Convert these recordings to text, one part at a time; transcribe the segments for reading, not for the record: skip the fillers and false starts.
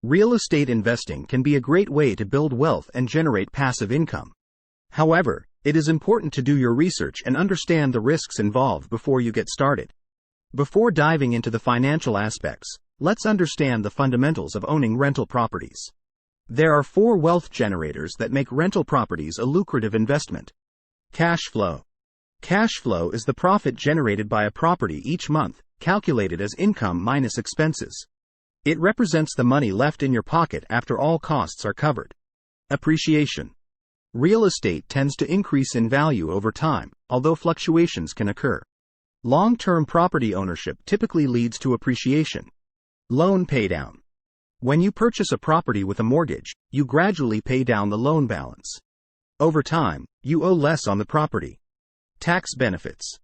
Real estate investing can be a great way to build wealth and generate passive income. However, it is important to do your research and understand the risks involved before you get started. Before diving into the financial aspects, let's understand the fundamentals of owning rental properties. There are 4 wealth generators that make rental properties a lucrative investment. Cash flow. Cash flow is the profit generated by a property each month, calculated as income minus expenses. It represents the money left in your pocket after all costs are covered. Appreciation. Real estate tends to increase in value over time, although fluctuations can occur. Long-term property ownership typically leads to appreciation. Loan paydown. When you purchase a property with a mortgage, you gradually pay down the loan balance. Over time, you owe less on the property. Tax benefits.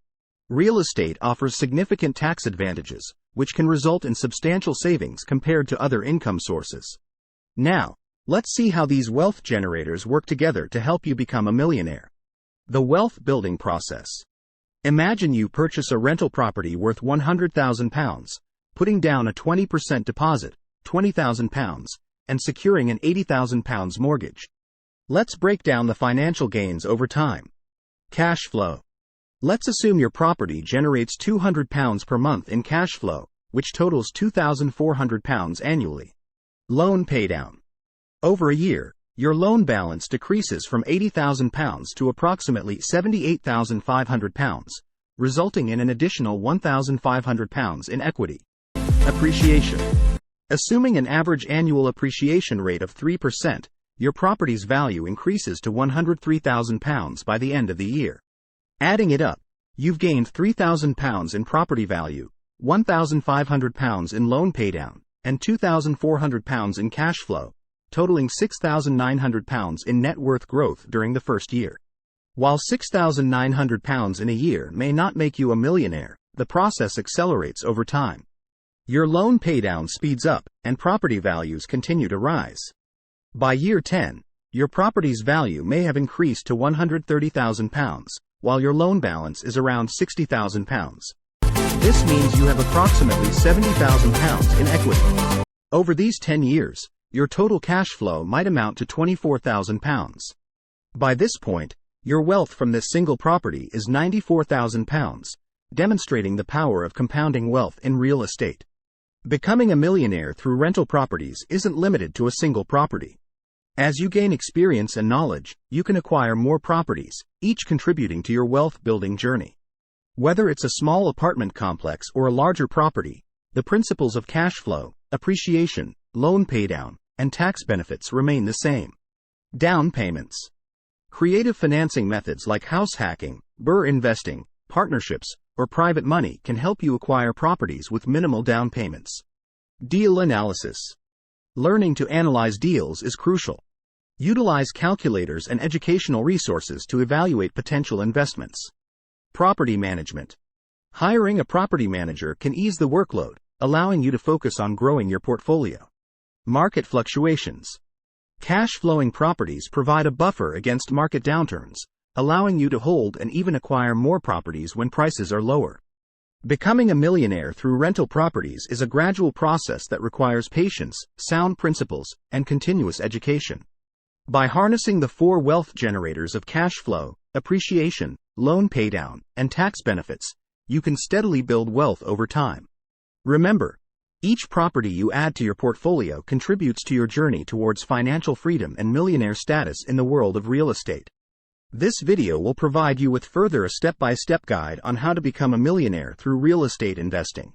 Real estate offers significant tax advantages, which can result in substantial savings compared to other income sources. Now, let's see how these wealth generators work together to help you become a millionaire. The wealth building process. Imagine you purchase a rental property worth £100,000, putting down a 20% deposit, £20,000, and securing an £80,000 mortgage. Let's break down the financial gains over time. Cash flow. Let's assume your property generates £200 per month in cash flow, which totals £2,400 annually. Loan paydown. Over a year, your loan balance decreases from £80,000 to approximately £78,500, resulting in an additional £1,500 in equity. Appreciation. Assuming an average annual appreciation rate of 3%, your property's value increases to £103,000 by the end of the year. Adding it up, you've gained £3,000 in property value, £1,500 in loan paydown, and £2,400 in cash flow, totaling £6,900 in net worth growth during the first year. While £6,900 in a year may not make you a millionaire, the process accelerates over time. Your loan paydown speeds up, and property values continue to rise. By year 10, your property's value may have increased to £130,000, while your loan balance is around £60,000. This means you have approximately £70,000 in equity. Over these 10 years, your total cash flow might amount to £24,000. By this point, your wealth from this single property is £94,000, demonstrating the power of compounding wealth in real estate. Becoming a millionaire through rental properties isn't limited to a single property. As you gain experience and knowledge, you can acquire more properties, each contributing to your wealth-building journey. Whether it's a small apartment complex or a larger property, the principles of cash flow, appreciation, loan paydown, and tax benefits remain the same. Down payments. Creative financing methods like house hacking, BRRRR investing, partnerships, or private money can help you acquire properties with minimal down payments. Deal analysis. Learning to analyze deals is crucial. Utilize calculators and educational resources to evaluate potential investments. Property management. Hiring a property manager can ease the workload, allowing you to focus on growing your portfolio. Market fluctuations. Cash-flowing properties provide a buffer against market downturns, allowing you to hold and even acquire more properties when prices are lower. Becoming a millionaire through rental properties is a gradual process that requires patience, sound principles, and continuous education. By harnessing the 4 wealth generators of cash flow, appreciation, loan paydown, and tax benefits, you can steadily build wealth over time. Remember, each property you add to your portfolio contributes to your journey towards financial freedom and millionaire status in the world of real estate. This video will provide you with further a step-by-step guide on how to become a millionaire through real estate investing.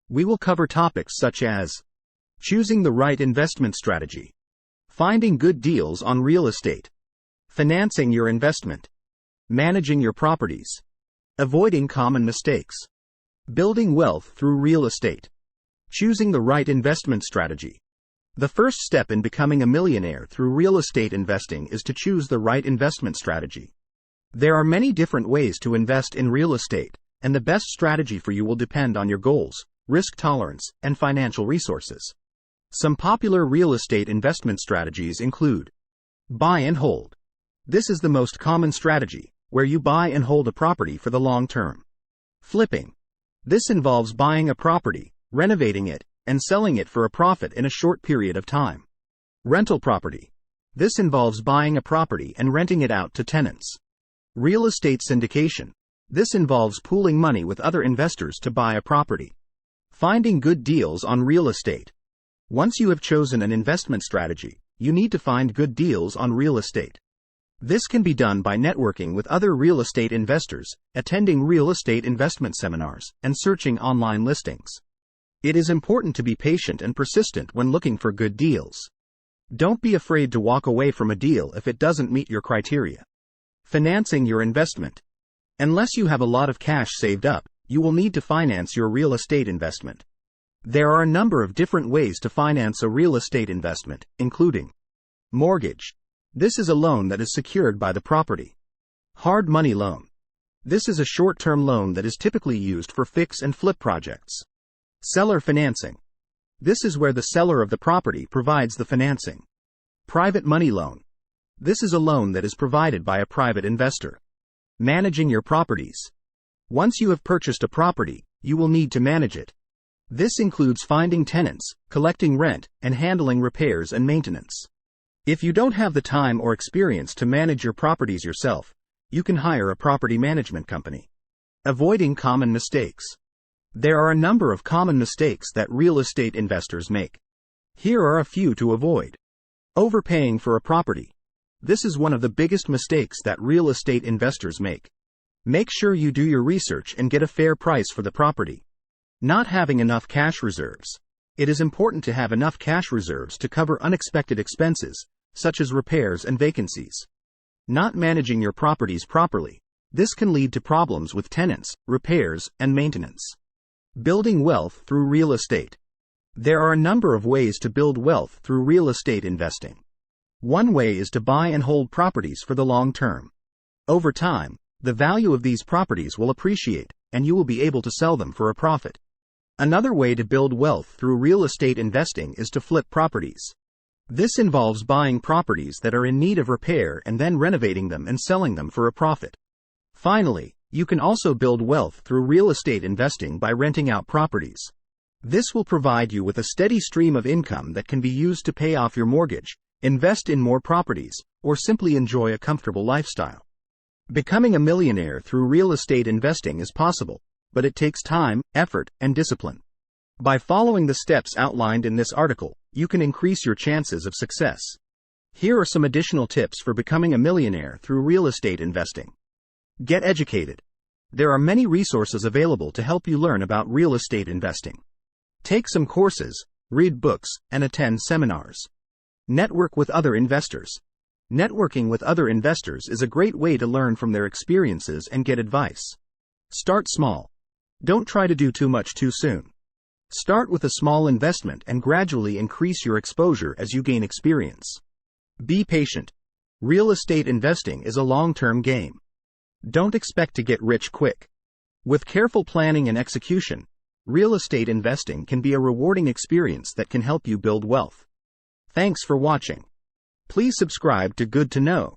We will cover topics such as choosing the right investment strategy, finding good deals on real estate, financing your investment, managing your properties, avoiding common mistakes, building wealth through real estate, choosing the right investment strategy. The first step in becoming a millionaire through real estate investing is to choose the right investment strategy. There are many different ways to invest in real estate, and the best strategy for you will depend on your goals, risk tolerance, and financial resources. Some popular real estate investment strategies include buy and hold. This is the most common strategy, where you buy and hold a property for the long term. Flipping. This involves buying a property, renovating it, and selling it for a profit in a short period of time. Rental property. This involves buying a property and renting it out to tenants. Real estate syndication. This involves pooling money with other investors to buy a property. Finding good deals on real estate. Once you have chosen an investment strategy, you need to find good deals on real estate. This can be done by networking with other real estate investors, attending real estate investment seminars, and searching online listings. It is important to be patient and persistent when looking for good deals. Don't be afraid to walk away from a deal if it doesn't meet your criteria. Financing your investment. Unless you have a lot of cash saved up, you will need to finance your real estate investment. There are a number of different ways to finance a real estate investment, including mortgage. This is a loan that is secured by the property. Hard money loan. This is a short-term loan that is typically used for fix and flip projects. Seller financing. This is where the seller of the property provides the financing. Private money loan. This is a loan that is provided by a private investor. Managing your properties. Once you have purchased a property, you will need to manage it. This includes finding tenants, collecting rent, and handling repairs and maintenance. If you don't have the time or experience to manage your properties yourself, you can hire a property management company. Avoiding common mistakes. There are a number of common mistakes that real estate investors make. Here are a few to avoid. Overpaying for a property. This is one of the biggest mistakes that real estate investors make. Make sure you do your research and get a fair price for the property. Not having enough cash reserves. It is important to have enough cash reserves to cover unexpected expenses, such as repairs and vacancies. Not managing your properties properly. This can lead to problems with tenants, repairs, and maintenance. Building wealth through real estate. There are a number of ways to build wealth through real estate investing. One way is to buy and hold properties for the long term. Over time, the value of these properties will appreciate, and you will be able to sell them for a profit. Another way to build wealth through real estate investing is to flip properties. This involves buying properties that are in need of repair and then renovating them and selling them for a profit. Finally, you can also build wealth through real estate investing by renting out properties. This will provide you with a steady stream of income that can be used to pay off your mortgage, invest in more properties, or simply enjoy a comfortable lifestyle. Becoming a millionaire through real estate investing is possible, but it takes time, effort, and discipline. By following the steps outlined in this article, you can increase your chances of success. Here are some additional tips for becoming a millionaire through real estate investing. Get educated. There are many resources available to help you learn about real estate investing. Take some courses, read books, and attend seminars. Network with other investors. Networking with other investors is a great way to learn from their experiences and get advice. Start small. Don't try to do too much too soon. Start with a small investment and gradually increase your exposure as you gain experience. Be patient. Real estate investing is a long-term game. Don't expect to get rich quick. With careful planning and execution, real estate investing can be a rewarding experience that can help you build wealth. Thanks for watching. Please subscribe to Good to Know.